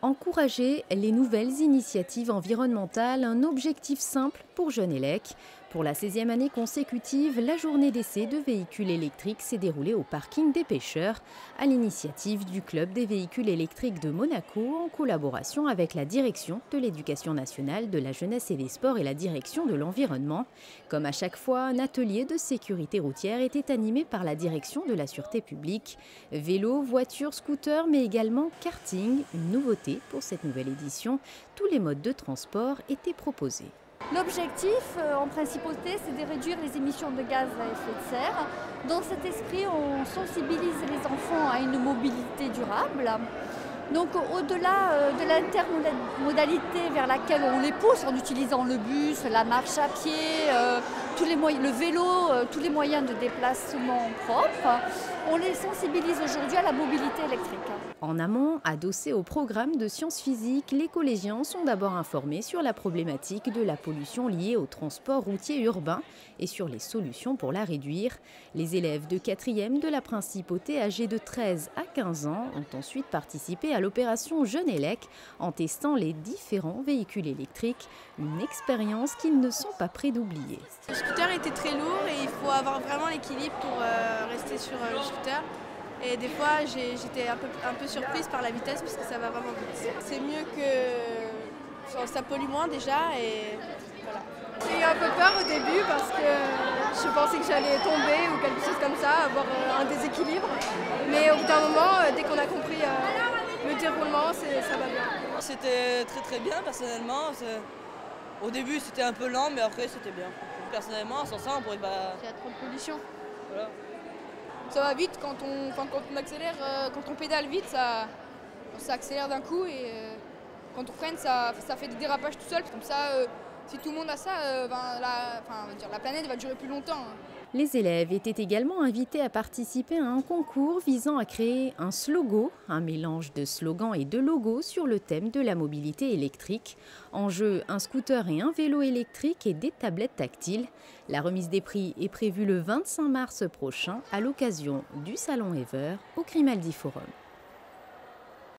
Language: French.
Encourager les nouvelles initiatives environnementales, un objectif simple pour Genelec. Pour la 16e année consécutive, la journée d'essai de véhicules électriques s'est déroulée au parking des pêcheurs, à l'initiative du Club des véhicules électriques de Monaco, en collaboration avec la Direction de l'Éducation nationale, de la jeunesse et des sports et la Direction de l'environnement. Comme à chaque fois, un atelier de sécurité routière était animé par la Direction de la sûreté publique. Vélo, voitures, scooters, mais également karting, une nouveauté pour cette nouvelle édition. Tous les modes de transport étaient proposés. L'objectif en principauté, c'est de réduire les émissions de gaz à effet de serre. Dans cet esprit, on sensibilise les enfants à une mobilité durable. Donc au-delà de l'intermodalité vers laquelle on les pousse en utilisant le bus, la marche à pied, le vélo, tous les moyens de déplacement propres, on les sensibilise aujourd'hui à la mobilité électrique. En amont, adossés au programme de sciences physiques, les collégiens sont d'abord informés sur la problématique de la pollution liée au transport routier urbain et sur les solutions pour la réduire. Les élèves de 4e de la principauté âgés de 13 à 15 ans ont ensuite participé à l'opération Genelec en testant les différents véhicules électriques, une expérience qu'ils ne sont pas prêts d'oublier. Le scooter était très lourd et il faut avoir vraiment l'équilibre pour rester sur le scooter. Et des fois, j'étais un peu surprise par la vitesse parce que ça va vraiment vite. C'est mieux que... ça pollue moins déjà et voilà. J'ai eu un peu peur au début parce que je pensais que j'allais tomber ou quelque chose comme ça, avoir un déséquilibre. Mais au bout d'un moment, dès qu'on a compris le déroulement, ça va bien. C'était très bien personnellement. Au début c'était un peu lent mais après c'était bien. Personnellement sans ça on pourrait pas... Il y a trop de pollution. Voilà. Ça va vite quand on accélère, quand on pédale vite, ça accélère d'un coup et quand on freine, ça fait des dérapages tout seul. Comme ça, si tout le monde a ça, la planète va durer plus longtemps. Les élèves étaient également invités à participer à un concours visant à créer un slogo, un mélange de slogans et de logos sur le thème de la mobilité électrique. En jeu, un scooter et un vélo électrique et des tablettes tactiles. La remise des prix est prévue le 25 mars prochain à l'occasion du Salon Ever au Grimaldi Forum.